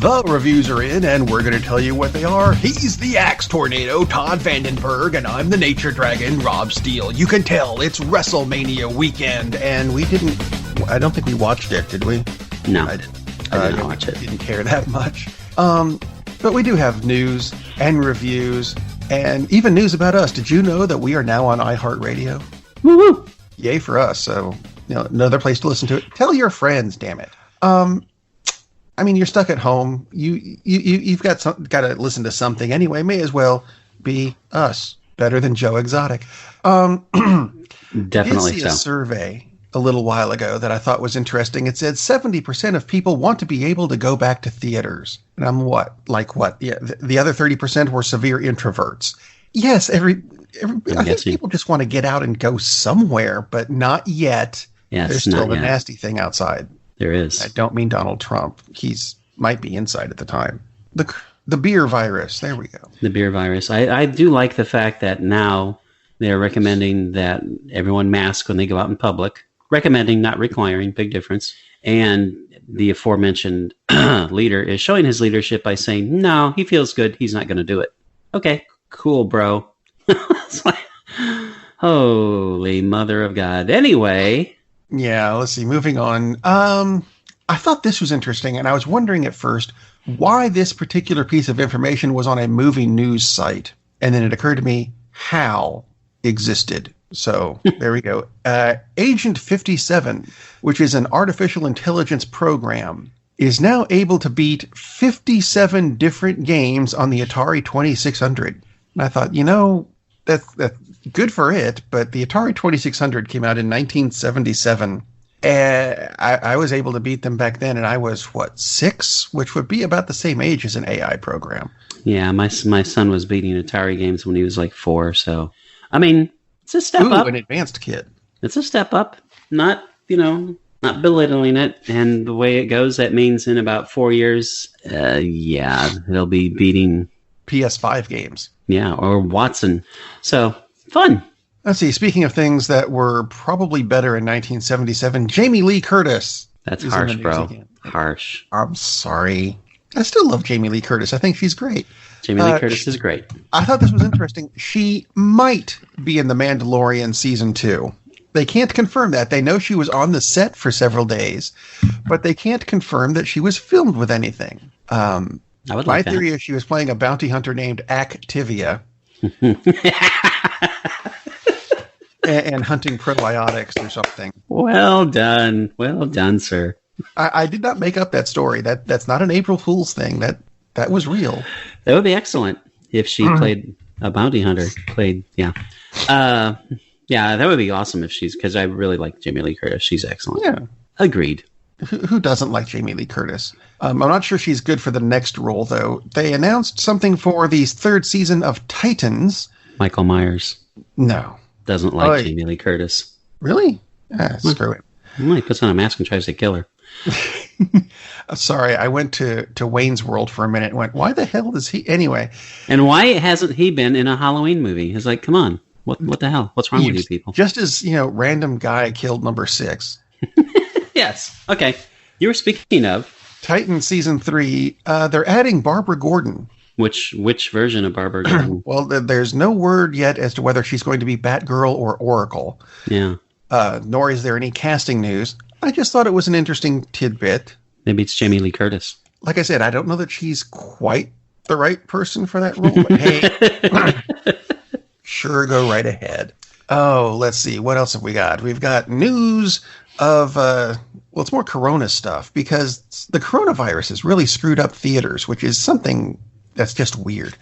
The reviews are in, and we're going to tell you what they are. He's the Axe Tornado, Todd Vandenberg, and I'm the Nature Dragon, Rob Steele. You can tell it's WrestleMania weekend, and I don't think we watched it, did we? No, I didn't watch it. Didn't care that much. But we do have news and reviews, and even news about us. Did you know that we are now on iHeartRadio? Woo-hoo! Yay for us. So, another place to listen to it. Tell your friends, damn it. I mean, you're stuck at home. You've got to listen to something anyway. May as well be us. Better than Joe Exotic. Definitely I did see a survey a little while ago that I thought was interesting. It said 70% of people want to be able to go back to theaters. And I'm what? Yeah, the other 30% were severe introverts. Yes, I think people just want to get out and go somewhere, but not yet. Yes, there's still a nasty thing outside. There is. I don't mean Donald Trump. Might be inside at the time. The beer virus. There we go. The beer virus. I do like the fact that now they're recommending that everyone mask when they go out in public. Recommending, not requiring. Big difference. And the aforementioned leader is showing his leadership by saying, no, he feels good. He's not going to do it. Okay, cool, bro. It's like, holy mother of God. Anyway. Yeah, let's see. Moving on. I thought this was interesting, and I was wondering at first why this particular piece of information was on a movie news site. And then it occurred to me how existed. So there we go. Agent 57, which is an artificial intelligence program, is now able to beat 57 different games on the Atari 2600. And I thought, that's good for it, but the Atari 2600 came out in 1977. And I was able to beat them back then, and I was, 6? Which would be about the same age as an AI program. Yeah, my son was beating Atari games when he was 4, so... I mean, it's a step up. An advanced kid. It's a step up. Not belittling it. And the way it goes, that means in about 4 years, they'll be beating... PS5 games. Yeah, or Watson. So, fun. Let's see. Speaking of things that were probably better in 1977, Jamie Lee Curtis. That's harsh, bro. Harsh. I'm sorry. I still love Jamie Lee Curtis. I think she's great. Jamie Lee Curtis is great. I thought this was interesting. She might be in The Mandalorian Season 2. They can't confirm that. They know she was on the set for several days, but they can't confirm that she was filmed with anything. My theory is she was playing a bounty hunter named Activia and hunting probiotics or something. Well done, sir. I did not make up that story. That's not an April Fool's thing. That was real. That would be excellent if she played a bounty hunter. That would be awesome if because I really like Jamie Lee Curtis. She's excellent. Yeah, agreed. Who doesn't like Jamie Lee Curtis? I'm not sure she's good for the next role, though. They announced something for the third season of Titans. Michael Myers. No. Doesn't like Jamie Lee Curtis. Really? Screw it. Well, he puts on a mask and tries to kill her. Sorry, I went to Wayne's World for a minute and went, why the hell is he... Anyway. And why hasn't he been in a Halloween movie? It's like, come on. What the hell? What's wrong with you people? Just as, random guy killed number 6. Yes. Okay. You were speaking of Titan Season 3. They're adding Barbara Gordon. Which version of Barbara Gordon? Well, there's no word yet as to whether she's going to be Batgirl or Oracle. Yeah. Nor is there any casting news. I just thought it was an interesting tidbit. Maybe it's Jamie Lee Curtis. Like I said, I don't know that she's quite the right person for that role. But hey, sure, go right ahead. Oh, let's see. What else have we got? We've got news of, it's more Corona stuff because the coronavirus has really screwed up theaters, which is something that's just weird.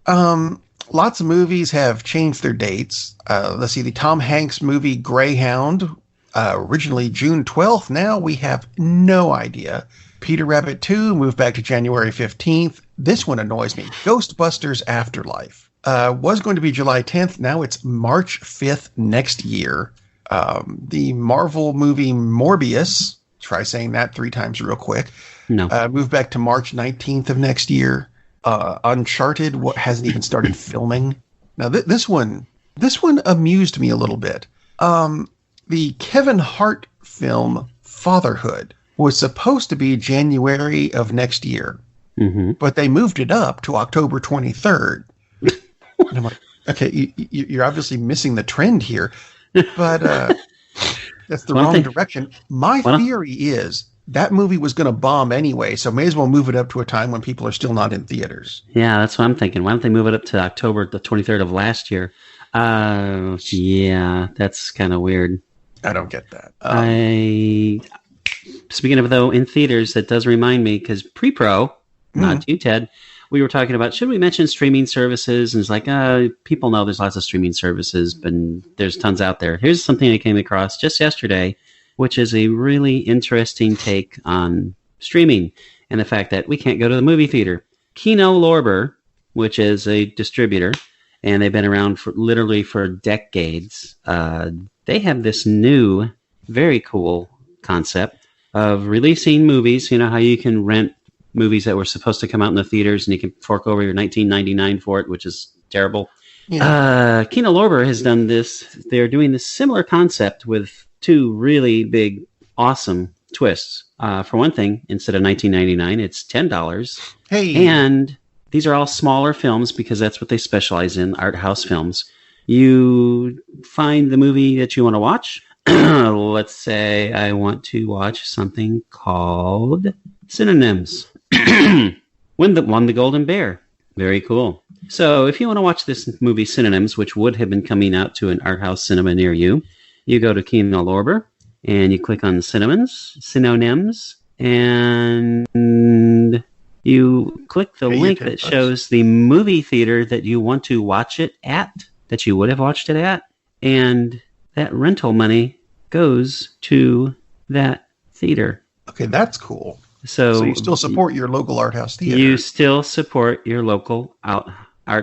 Lots of movies have changed their dates. Let's see, the Tom Hanks movie Greyhound, originally June 12th. Now we have no idea. Peter Rabbit 2 moved back to January 15th. This one annoys me. Ghostbusters Afterlife was going to be July 10th. Now it's March 5th next year. The Marvel movie Morbius, try saying that 3 times real quick. No. Moved back to March 19th of next year. Uncharted hasn't even started filming. Now this one amused me a little bit. The Kevin Hart film Fatherhood was supposed to be January of next year. Mm-hmm. but they moved it up to October 23rd. And I'm like, okay, you're obviously missing the trend here, but that's the wrong direction. My theory is that movie was going to bomb anyway, so may as well move it up to a time when people are still not in theaters. Yeah, that's what I'm thinking. Why don't they move it up to October the 23rd of last year? Yeah, that's kind of weird. I don't get that. Speaking of, though, in theaters, that does remind me, because pre-pro, not you, Ted, we were talking about, should we mention streaming services? And it's like, people know there's lots of streaming services, but there's tons out there. Here's something I came across just yesterday, which is a really interesting take on streaming and the fact that we can't go to the movie theater. Kino Lorber, which is a distributor, and they've been around literally for decades, they have this new, very cool concept of releasing movies. You know how you can rent movies that were supposed to come out in the theaters and you can fork over your $19.99 for it, which is terrible. Yeah. Kino Lorber has done this. They're doing this similar concept with two really big, awesome twists. For one thing, instead of $19.99, it's $10. Hey. And these are all smaller films because that's what they specialize in, art house films. You find the movie that you want to watch. Let's say I want to watch something called Synonyms. Won the Golden Bear. Very cool. So if you want to watch this movie Synonyms, which would have been coming out to an art house cinema near you, you go to Kino Lorber and you click on Synonyms, and you click the link that shows the movie theater that you want to watch it at, that you would have watched it at, and that rental money goes to that theater. Okay, that's cool. So you still support your local art house theater. You still support your local art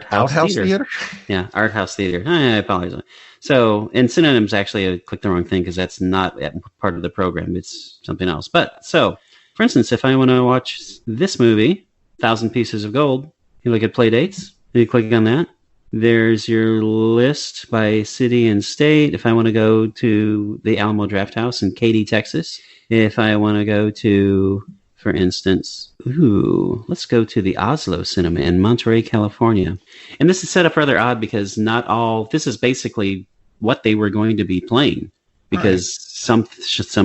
house theater. Yeah, art house theater. I apologize. So, in Synonyms, actually, I clicked the wrong thing because that's not part of the program. It's something else. But, so, for instance, if I want to watch this movie, 1,000 Pieces of Gold, you look at play dates, you click on that. There's your list by city and state. If I want to go to the Alamo Drafthouse in Katy, Texas, if I want to go to, for instance, let's go to the Oslo Cinema in Monterey, California. And this is set up rather odd because this is basically what they were going to be playing, because some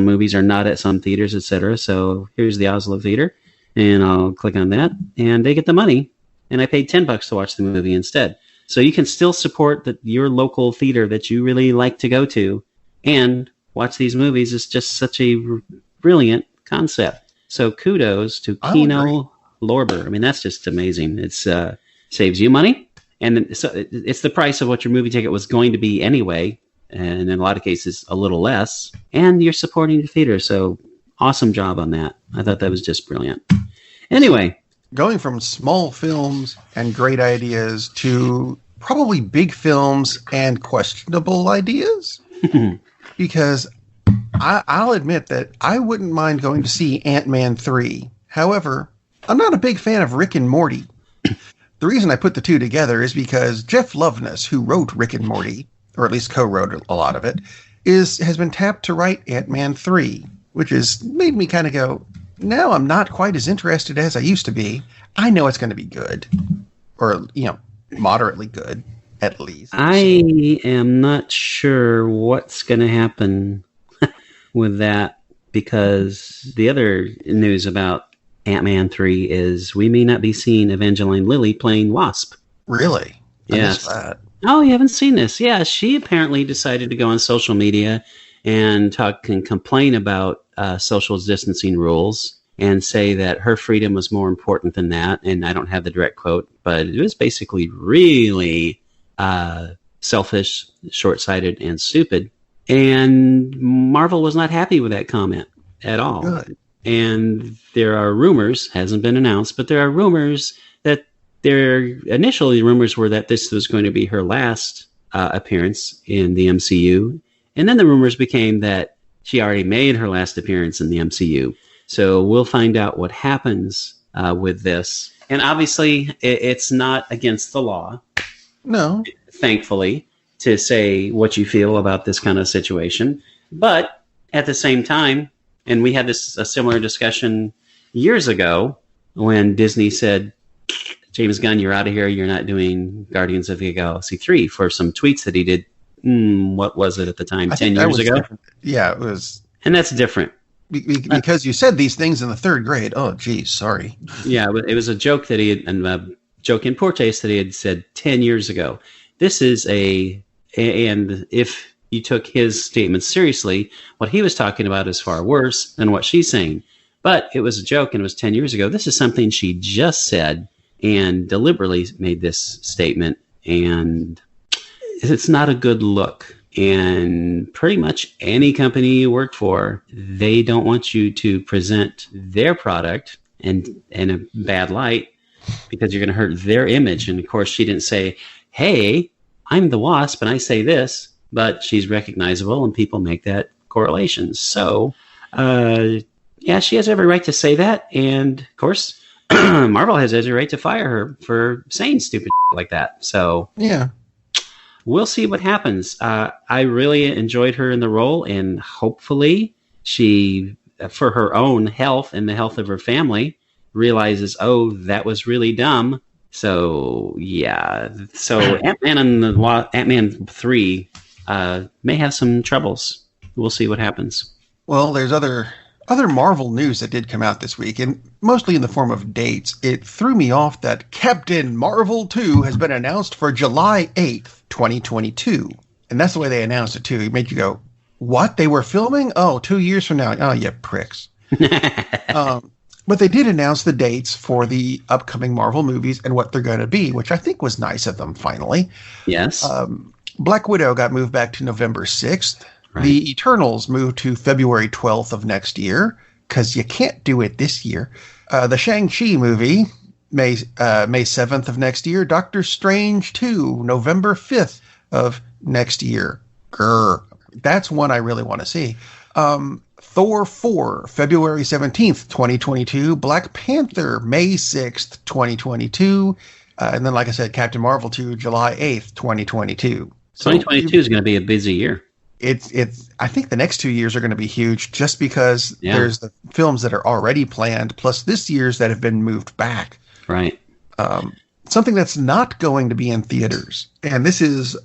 movies are not at some theaters, etc. So here's the Oslo Theater, and I'll click on that, and they get the money, and I paid $10 to watch the movie instead. So you can still support your local theater that you really like to go to and watch these movies. It's just such a brilliant concept. So kudos to Kino Lorber. I mean, that's just amazing. It's saves you money, and so it's the price of what your movie ticket was going to be anyway, and in a lot of cases, a little less. And you're supporting the theater, so awesome job on that. I thought that was just brilliant. Anyway, going from small films and great ideas to probably big films and questionable ideas, because I'll admit that I wouldn't mind going to see Ant-Man 3. However, I'm not a big fan of Rick and Morty. The reason I put the two together is because Jeff Loveness, who wrote Rick and Morty, or at least co-wrote a lot of it, has been tapped to write Ant-Man 3, which has made me kind of go, now I'm not quite as interested as I used to be. I know it's going to be good, or, moderately good, at least. I am not sure what's going to happen with that, because the other news about Ant-Man 3 is we may not be seeing Evangeline Lilly playing Wasp. Really? Yes. Oh, you haven't seen this? Yeah, she apparently decided to go on social media and talk and complain about social distancing rules and say that her freedom was more important than that. And I don't have the direct quote, but it was basically really selfish, short-sighted, and stupid. And Marvel was not happy with that comment at all. Good. And there are rumors, hasn't been announced, but there are rumors that initially rumors were that this was going to be her last appearance in the MCU. And then the rumors became that she already made her last appearance in the MCU. So we'll find out what happens with this. And obviously, it's not against the law. No. Thankfully, to say what you feel about this kind of situation. But at the same time, and we had a similar discussion years ago, when Disney said, James Gunn, you're out of here. You're not doing Guardians of the Galaxy 3 for some tweets that he did. What was it at the time? 10 years ago? Different. Yeah, it was. And that's different. Because you said these things in the third grade. Oh, geez, sorry. Yeah, but it was a joke that he had, and a joke in poor taste that he had said 10 years ago. This is and if you took his statement seriously, what he was talking about is far worse than what she's saying. But it was a joke and it was 10 years ago. This is something she just said and deliberately made this statement. And it's not a good look. And pretty much any company you work for, they don't want you to present their product in a bad light because you're going to hurt their image. And of course, she didn't say, hey, I'm the Wasp and I say this, but she's recognizable and people make that correlation. So, yeah, she has every right to say that. And of course, Marvel has every right to fire her for saying stupid like that. So, yeah. We'll see what happens. I really enjoyed her in the role, and hopefully she, for her own health and the health of her family, realizes, oh, that was really dumb. So, yeah. So Ant-Man 3 may have some troubles. We'll see what happens. Well, there's other Marvel news that did come out this week, and mostly in the form of dates. It threw me off that Captain Marvel 2 has been announced for July 8th, 2022. And that's the way they announced it, too. It made you go, what? They were filming? Oh, 2 years from now. Oh, yeah, pricks. But they did announce the dates for the upcoming Marvel movies and what they're going to be, which I think was nice of them, finally. Yes. Black Widow got moved back to November 6th. Right. The Eternals moved to February 12th of next year, because you can't do it this year. The Shang-Chi movie, May 7th of next year. Doctor Strange 2, November 5th of next year. Grr. That's one I really want to see. Thor 4, February 17th, 2022. Black Panther, May 6th, 2022. And then, like I said, Captain Marvel 2, July 8th, 2022. 2022 is going to be a busy year. It's. I think the next 2 years are going to be huge just because there's the films that are already planned, plus this year's that have been moved back. Right. Something that's not going to be in theaters, and this is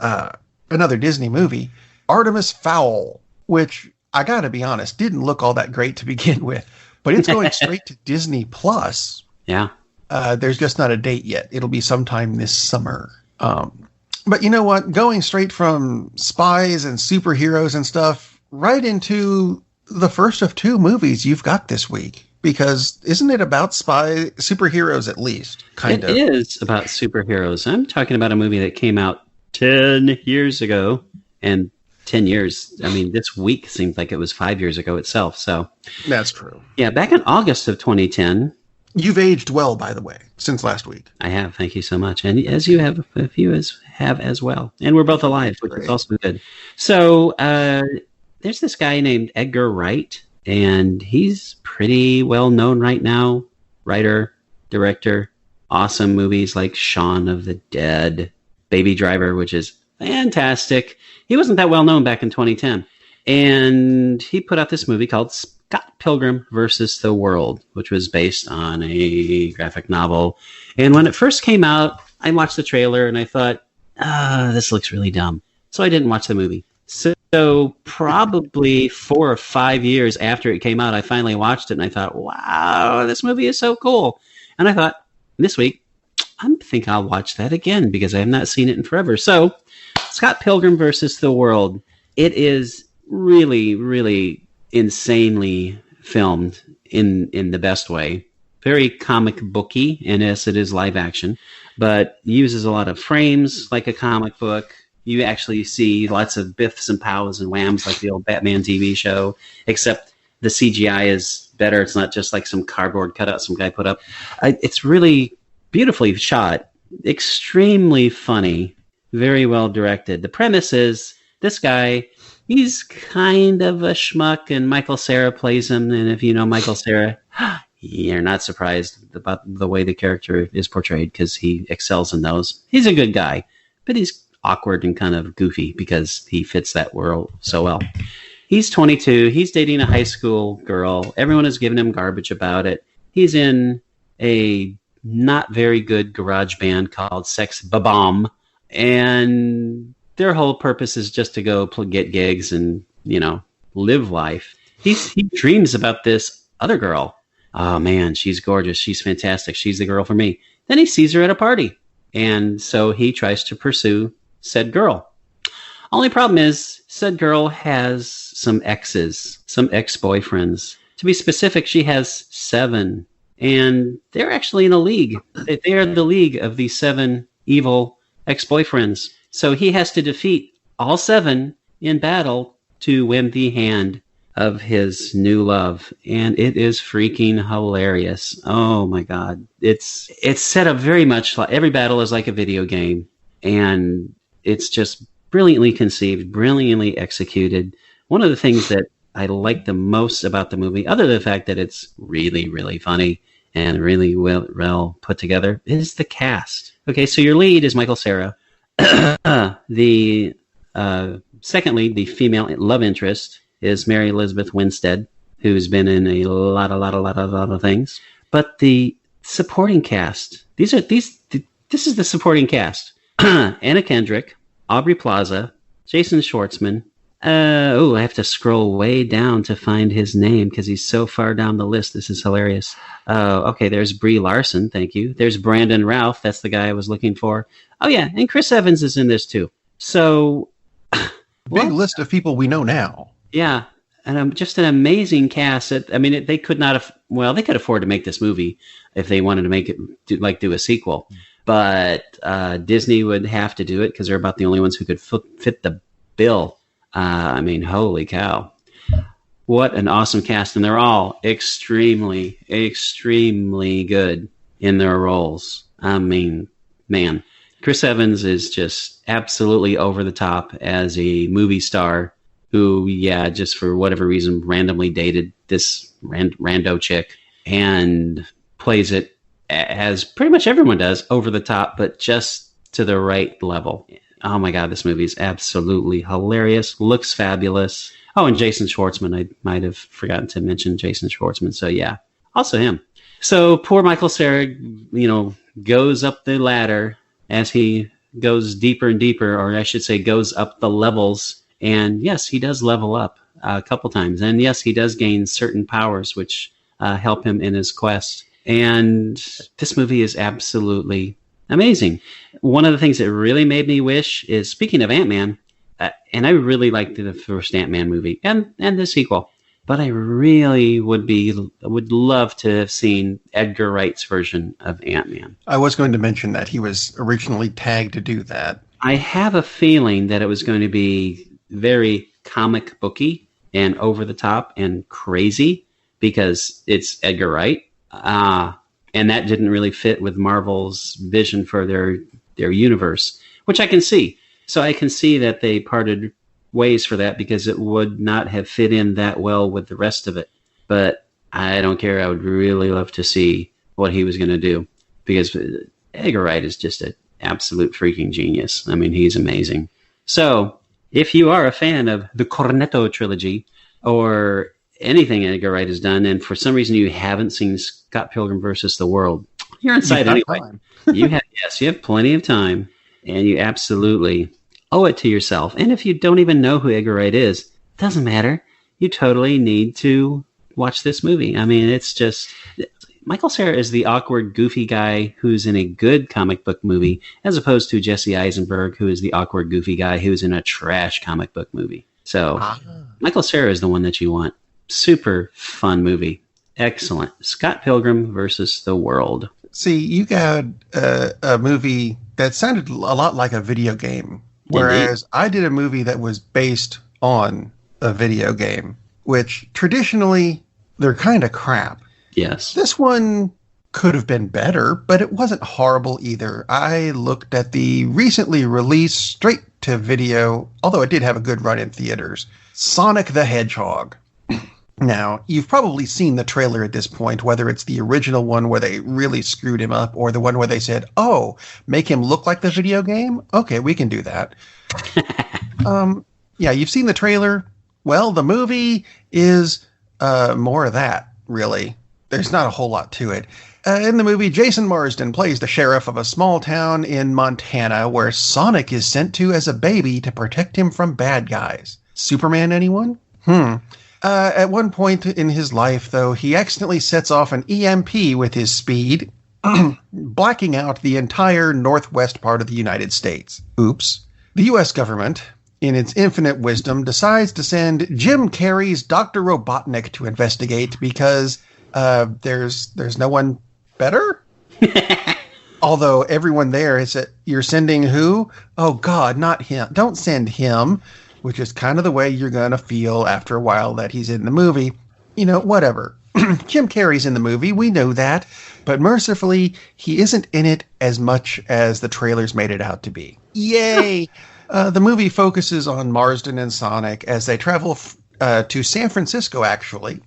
another Disney movie, Artemis Fowl, which I got to be honest, didn't look all that great to begin with, but it's going straight to Disney Plus. Yeah. There's just not a date yet. It'll be sometime this summer. But you know what? Going straight from spies and superheroes and stuff right into the first of two movies you've got this week. Because isn't it about superheroes at least? Kind of. It is about superheroes. I'm talking about a movie that came out 10 years ago. And 10 years, I mean, this week seemed like it was 5 years ago itself. So that's true. Yeah, back in August of 2010. You've aged well, by the way, since last week. I have. Thank you so much. And as you have, a few have as well. And we're both alive, which is also good. So there's this guy named Edgar Wright, and he's pretty well known right now. Writer, director, awesome movies like Shaun of the Dead, Baby Driver, which is fantastic. He wasn't that well known back in 2010. And he put out this movie called Scott Pilgrim versus the World, which was based on a graphic novel. And when it first came out, I watched the trailer and I thought, this looks really dumb. So I didn't watch the movie. So probably 4 or 5 years after it came out, I finally watched it and I thought, wow, this movie is so cool. And I thought, this week, I think I'll watch that again because I have not seen it in forever. So Scott Pilgrim versus the World. It is really, really insanely filmed in the best way. Very comic booky, and yes, it is live action, but uses a lot of frames like a comic book. You actually see lots of biffs and pows and whams like the old Batman TV show, except the CGI is better. It's not just like some cardboard cutout some guy put up. It's really beautifully shot, extremely funny, very well directed. The premise is this guy, he's kind of a schmuck, and Michael Cera plays him. And if you know Michael Cera, you're not surprised about the way the character is portrayed because he excels in those. He's a good guy, but he's awkward and kind of goofy because he fits that world so well. He's 22. He's dating a high school girl. Everyone is giving him garbage about it. He's in a not very good garage band called Sex Babam, and their whole purpose is just to go get gigs and, live life. He dreams about this other girl. Oh man, she's gorgeous. She's fantastic. She's the girl for me. Then he sees her at a party, and so he tries to pursue said girl. Only problem is, said girl has some exes, some ex-boyfriends. To be specific, she has 7. And they're actually in a league. They are the league of the 7 evil ex-boyfriends. So he has to defeat all 7 in battle to win the hand of his new love. And it is freaking hilarious. Oh my God. It's set up very much like every battle is like a video game. And it's just brilliantly conceived, brilliantly executed. One of the things that I like the most about the movie, other than the fact that it's really, really funny and really well put together, is the cast. Okay, so your lead is Michael Cera. The second lead, the female love interest, is Mary Elizabeth Winstead, who's been in a lot of things. But the supporting cast, this is the supporting cast. Anna Kendrick, Aubrey Plaza, Jason Schwartzman. I have to scroll way down to find his name because he's so far down the list. This is hilarious. Okay, there's Brie Larson. Thank you. There's Brandon Routh. That's the guy I was looking for. Oh, yeah, and Chris Evans is in this too. So, big list of people we know now. Yeah, and just an amazing cast. They could not have. Well, they could afford to make this movie if they wanted to make it do a sequel. But Disney would have to do it because they're about the only ones who could fit the bill. Holy cow. What an awesome cast. And they're all extremely, extremely good in their roles. Man. Chris Evans is just absolutely over the top as a movie star who, just for whatever reason, randomly dated this rando chick and plays it as pretty much everyone does, over the top, but just to the right level. Oh my God, this movie is absolutely hilarious. Looks fabulous. Oh, and Jason Schwartzman. I might have forgotten to mention Jason Schwartzman. So yeah, also him. So poor Michael Cera, goes up the ladder as he goes deeper and deeper, or I should say goes up the levels. And yes, he does level up a couple times. And yes, he does gain certain powers, which help him in his quest. And this movie is absolutely amazing. One of the things that really made me wish is, speaking of Ant-Man, and I really liked the first Ant-Man movie and the sequel, but I really would love to have seen Edgar Wright's version of Ant-Man. I was going to mention that he was originally tagged to do that. I have a feeling that it was going to be very comic booky and over the top and crazy because it's Edgar Wright. And that didn't really fit with Marvel's vision for their universe, which I can see. So I can see that they parted ways for that because it would not have fit in that well with the rest of it. But I don't care. I would really love to see what he was going to do because Edgar Wright is just an absolute freaking genius. He's amazing. So if you are a fan of the Cornetto trilogy or anything Edgar Wright has done, and for some reason you haven't seen Scott Pilgrim versus the World, you're inside anyway. You have plenty of time, and you absolutely owe it to yourself. And if you don't even know who Edgar Wright is, doesn't matter. You totally need to watch this movie. It's just Michael Cera is the awkward, goofy guy who's in a good comic book movie, as opposed to Jesse Eisenberg, who is the awkward, goofy guy who's in a trash comic book movie. So Michael Cera is the one that you want. Super fun movie. Excellent. Scott Pilgrim versus the World. See, you got a movie that sounded a lot like a video game, whereas I did a movie that was based on a video game, which traditionally they're kind of crap. Yes. This one could have been better, but it wasn't horrible either. I looked at the recently released straight-to-video, although it did have a good run in theaters, Sonic the Hedgehog. Now, you've probably seen the trailer at this point, whether it's the original one where they really screwed him up or the one where they said, oh, make him look like the video game? Okay, we can do that. Yeah, you've seen the trailer. Well, the movie is more of that, really. There's not a whole lot to it. In the movie, Jason Marsden plays the sheriff of a small town in Montana where Sonic is sent to as a baby to protect him from bad guys. Superman, anyone? At one point in his life, though, he accidentally sets off an EMP with his speed, blacking out the entire northwest part of the United States. Oops. The U.S. government, in its infinite wisdom, decides to send Jim Carrey's Dr. Robotnik to investigate because there's no one better? Although everyone there is that you're sending who? Oh, God, not him. Don't send him. Which is kind of the way you're going to feel after a while that he's in the movie. You know, whatever. Jim Carrey's in the movie. We know that. But mercifully, he isn't in it as much as the trailers made it out to be. Yay! The movie focuses on Marsden and Sonic as they travel to San Francisco, actually,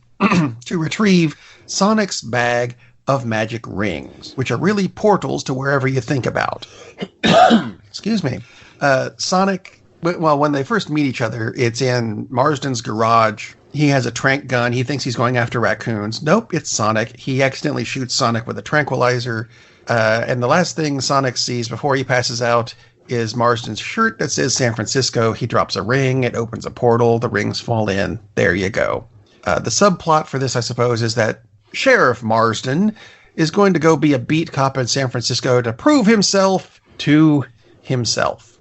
to retrieve Sonic's bag of magic rings, which are really portals to wherever you think about. Excuse me. Sonic... Well, when they first meet each other, it's in Marsden's garage. He has a tranq gun. He thinks he's going after raccoons. Nope, it's Sonic. He accidentally shoots Sonic with a tranquilizer. And the last thing Sonic sees before he passes out is Marsden's shirt that says San Francisco. He drops a ring. It opens a portal. The rings fall in. There you go. The subplot for this, I suppose, is that Sheriff Marsden is going to go be a beat cop in San Francisco to prove himself to himself.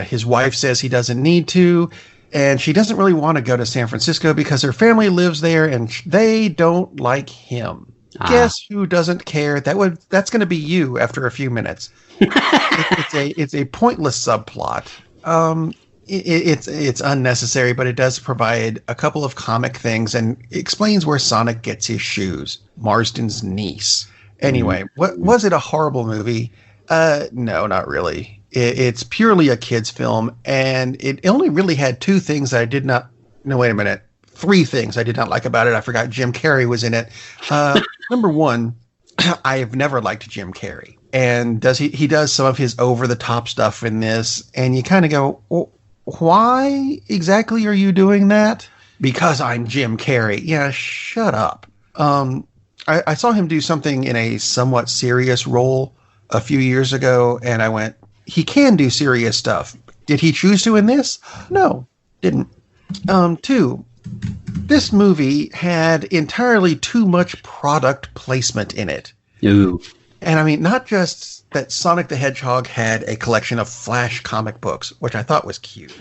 His wife says he doesn't need to, and she doesn't really want to go to San Francisco because her family lives there and they don't like him. Guess who doesn't care? That's going to be you after a few minutes. It's a pointless subplot. It's unnecessary, but it does provide a couple of comic things and explains where Sonic gets his shoes. Marsden's niece. Anyway, was it a horrible movie? No, not really. It's purely a kid's film, and it only really had two things that I did not... No, wait a minute. Three things I did not like about it. I forgot Jim Carrey was in it. Number one, I have never liked Jim Carrey. And he does some of his over-the-top stuff in this, and you kind of go, well, why exactly are you doing that? Because I'm Jim Carrey. Yeah, shut up. I saw him do something in a somewhat serious role a few years ago, and I went, he can do serious stuff. Did he choose to in this? No, didn't. Two, this movie had entirely too much product placement in it. Ooh. And I mean, not just that Sonic the Hedgehog had a collection of Flash comic books, which I thought was cute.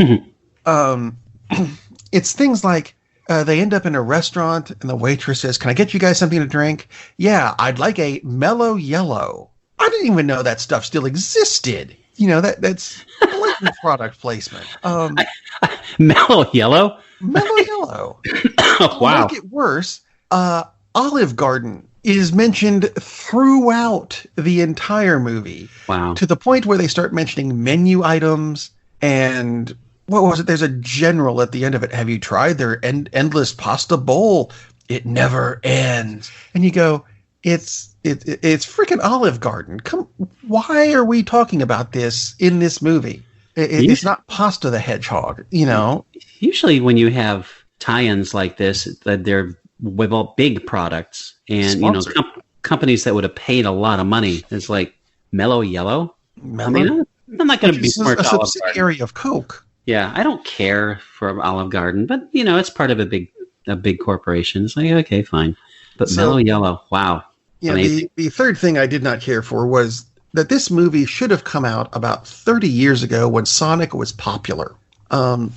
It's things like they end up in a restaurant and the waitress says, "Can I get you guys something to drink?" "Yeah, I'd like a mellow yellow." I didn't even know that stuff still existed. You know, that's blatant product placement. Mellow yellow? Mellow yellow. Oh, wow. To make it worse, Olive Garden is mentioned throughout the entire movie. Wow. To the point where they start mentioning menu items and... What was it? There's a general at the end of it. "Have you tried their endless pasta bowl? It never ends." And you go, it's freaking Olive Garden. Why are we talking about this in this movie? It's not Pasta the Hedgehog, you know. Usually when you have tie-ins like this, that they're big products and Sponsored. Companies that would have paid a lot of money. It's like Mellow Yellow. I mean, I'm not going to be smart. A subsidiary of Coke. Yeah, I don't care for Olive Garden, but it's part of a big corporation. It's like, okay, fine. But Mellow Yellow, wow. Yeah, the third thing I did not care for was that this movie should have come out about 30 years ago when Sonic was popular. I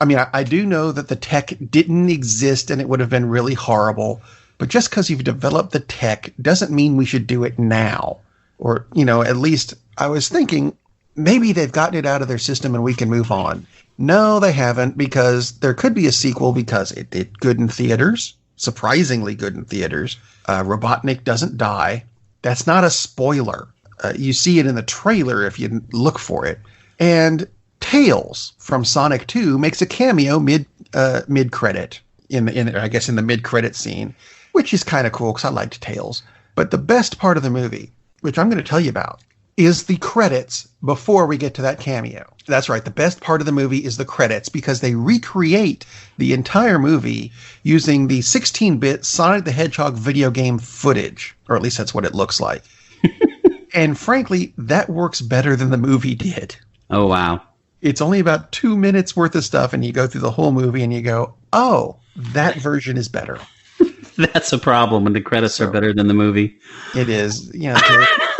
mean, I do know that the tech didn't exist and it would have been really horrible, but just because you've developed the tech doesn't mean we should do it now. Or, at least I was thinking... maybe they've gotten it out of their system and we can move on. No, they haven't, because there could be a sequel because it did good in theaters, surprisingly good in theaters. Robotnik doesn't die. That's not a spoiler. You see it in the trailer if you look for it. And Tails from Sonic 2 makes a cameo mid-credit, in the mid-credit scene, which is kind of cool because I liked Tails. But the best part of the movie, which I'm going to tell you about, is the credits before we get to that cameo. That's right. The best part of the movie is the credits because they recreate the entire movie using the 16-bit Sonic the Hedgehog video game footage, or at least that's what it looks like. And frankly, that works better than the movie did. Oh, wow. It's only about 2 minutes worth of stuff, and you go through the whole movie and you go, oh, that version is better. That's a problem when the credits are better than the movie. It is.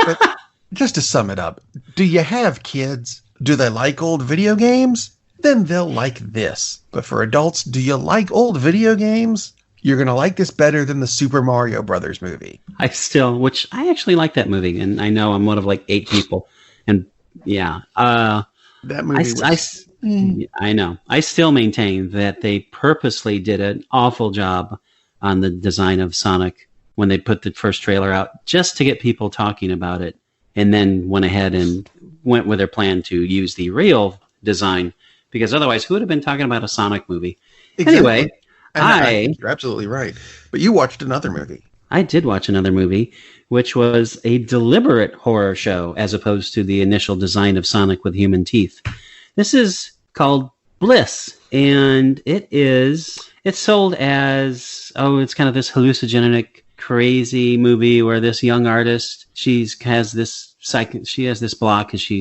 But just to sum it up, do you have kids? Do they like old video games? Then they'll like this. But for adults, do you like old video games? You're going to like this better than the Super Mario Brothers movie. I actually like that movie, and I know I'm one of like 8 people. And yeah. That movie I know. I still maintain that they purposely did an awful job on the design of Sonic when they put the first trailer out just to get people talking about it, and then went ahead and went with their plan to use the real design, because otherwise who would have been talking about a Sonic movie? Exactly. Anyway, you're absolutely right. But you watched another movie. I did watch another movie, which was a deliberate horror show as opposed to the initial design of Sonic with human teeth. This is called Bliss, and it's sold as, it's kind of this hallucinogenic, crazy movie where this young artist, she has this block, and she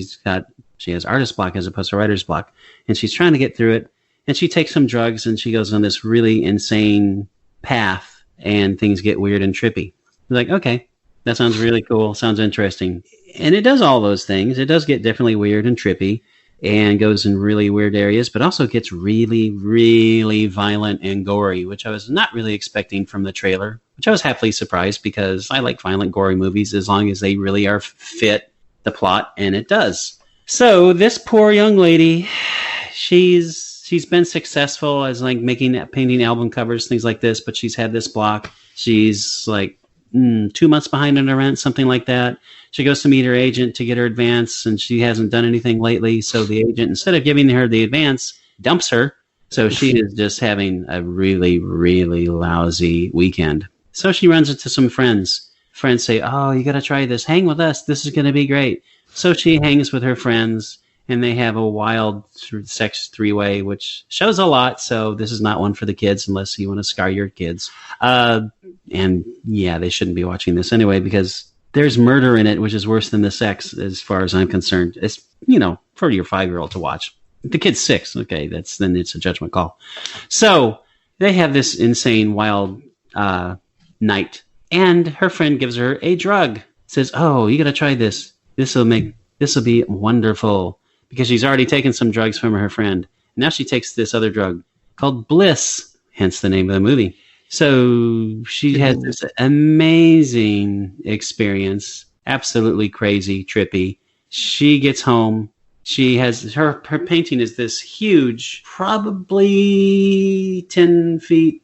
has artist block as opposed to writer's block, and she's trying to get through it, and she takes some drugs, and she goes on this really insane path, and things get weird and trippy. Like, okay, that sounds really cool, sounds interesting. And it does all those things. It does get definitely weird and trippy, and goes in really weird areas, but also gets really, really violent and gory, which I was not really expecting from the trailer, which I was happily surprised because I like violent, gory movies as long as they really are fit the plot, and it does. So this poor young lady, she's been successful as like painting album covers, things like this, but she's had this block. She's like 2 months behind on her rent, something like that. She goes to meet her agent to get her advance, and she hasn't done anything lately. So the agent, instead of giving her the advance, dumps her. So she is just having a really, really lousy weekend. So she runs into some friends. Friends say, oh, you got to try this. Hang with us. This is going to be great. So she hangs with her friends, and they have a wild sex 3-way, which shows a lot. So this is not one for the kids unless you want to scar your kids. And yeah, they shouldn't be watching this anyway, because there's murder in it, which is worse than the sex as far as I'm concerned. It's, for your 5-year-old to watch. The kid's 6. Okay, then it's a judgment call. So they have this insane, wild night. And her friend gives her a drug. Says, oh, you got to try this. This will be wonderful. Because she's already taken some drugs from her friend. Now she takes this other drug called Bliss, hence the name of the movie. So she has this amazing experience, absolutely crazy, trippy. She gets home. She has her painting is this huge, probably 10 feet,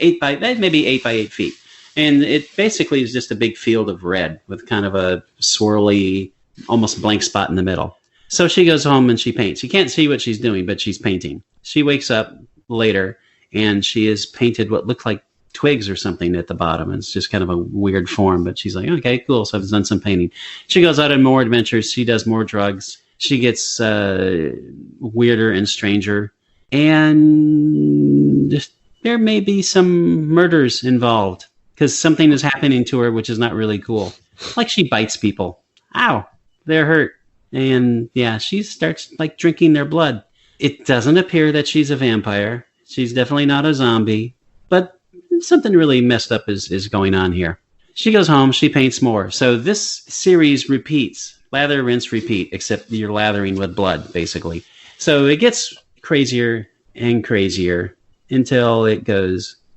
8 by 8 feet. And it basically is just a big field of red with kind of a swirly, almost blank spot in the middle. So she goes home and she paints. You can't see what she's doing, but she's painting. She wakes up later and she has painted what looked like twigs or something at the bottom. It's just kind of a weird form, but she's like, okay, cool. So I've done some painting. She goes out on more adventures. She does more drugs. She gets weirder and stranger. And there may be some murders involved because something is happening to her, which is not really cool. Like she bites people. Ow, they're hurt. And yeah, she starts like drinking their blood. It doesn't appear that she's a vampire. She's definitely not a zombie, but something really messed up is going on here. She goes home, she paints more. So this series repeats, lather, rinse, repeat, except you're lathering with blood, basically. So it gets crazier and crazier until it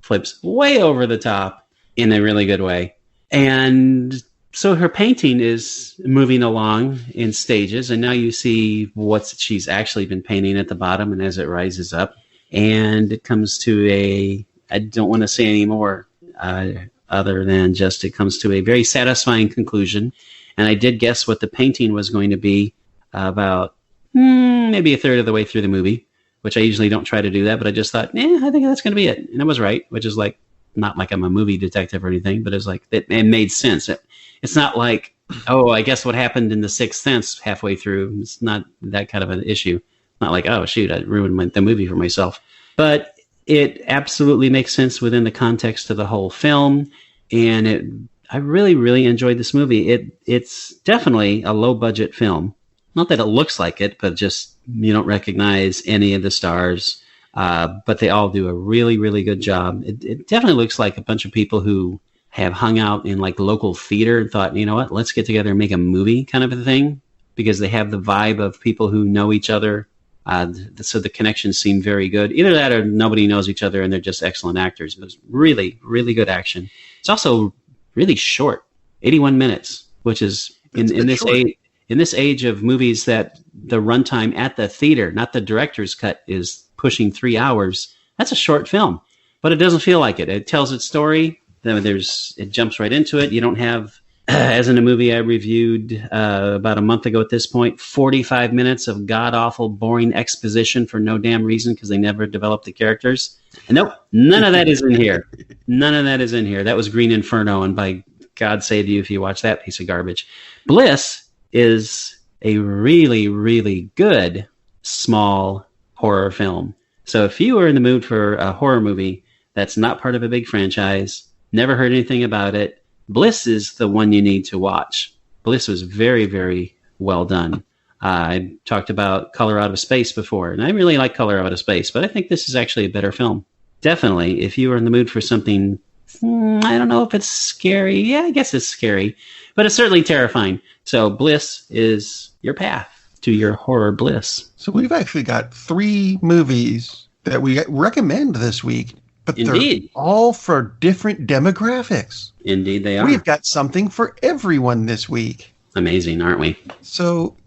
flips way over the top in a really good way. And so her painting is moving along in stages, and now you see what she's actually been painting at the bottom, and as it rises up, and it comes to I don't want to say any more other than just it comes to a very satisfying conclusion. And I did guess what the painting was going to be about maybe a third of the way through the movie, which I usually don't try to do that, but I just thought, I think that's going to be it. And I was right, which is like, not like I'm a movie detective or anything, but it's like, it made sense. It's not like oh, I guess what happened in The Sixth Sense halfway through. It's not that kind of an issue. Not like, oh, shoot, I ruined the movie for myself. But it absolutely makes sense within the context of the whole film. And I really, really enjoyed this movie. It's definitely a low-budget film. Not that it looks like it, but just you don't recognize any of the stars. But they all do a really, really good job. It definitely looks like a bunch of people who have hung out in like local theater and thought, you know what, let's get together and make a movie kind of a thing, because they have the vibe of people who know each other. So the connections seem very good. Either that or nobody knows each other and they're just excellent actors. It was really, really good action. It's also really short, 81 minutes, which is in this age of movies that the runtime at the theater, not the director's cut, is pushing 3 hours. That's a short film, but it doesn't feel like it. It tells its story. It jumps right into it. You don't have, as in a movie I reviewed about a month ago at this point, 45 minutes of god-awful, boring exposition for no damn reason because they never developed the characters. And nope, none of that is in here. None of that is in here. That was Green Inferno, and by God save you if you watch that piece of garbage. Bliss is a really, really good, small horror film. So if you are in the mood for a horror movie that's not part of a big franchise, never heard anything about it, Bliss is the one you need to watch. Bliss was very, very well done. I talked about Color Out of Space before, and I really like Color Out of Space, but I think this is actually a better film. Definitely, if you are in the mood for something, I don't know if it's scary. Yeah, I guess it's scary, but it's certainly terrifying. So Bliss is your path to your horror bliss. So we've actually got 3 movies that we recommend this week, but Indeed. They're all for different demographics. Indeed they are. We've got something for everyone this week. Amazing, aren't we? So,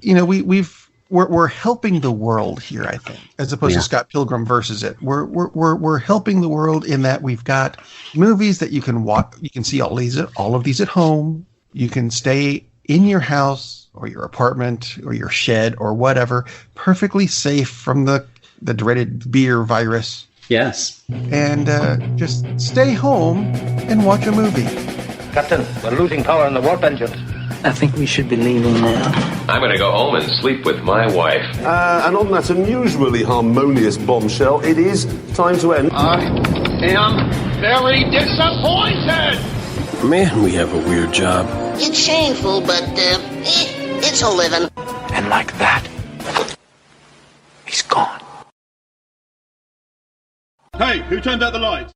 we're helping the world here, I think, as opposed to Scott Pilgrim versus it. We're helping the world in that we've got movies that you can watch. You can see all of these at home. You can stay in your house or your apartment or your shed or whatever, perfectly safe from the dreaded beer virus. Yes. And just stay home and watch a movie. Captain, we're losing power in the warp engines. I think we should be leaving now. I'm going to go home and sleep with my wife. And on that unusually harmonious bombshell, it is time to end. I am very disappointed! Man, we have a weird job. It's shameful, but it's a living. And like that, he's gone. Hey, who turned out the lights?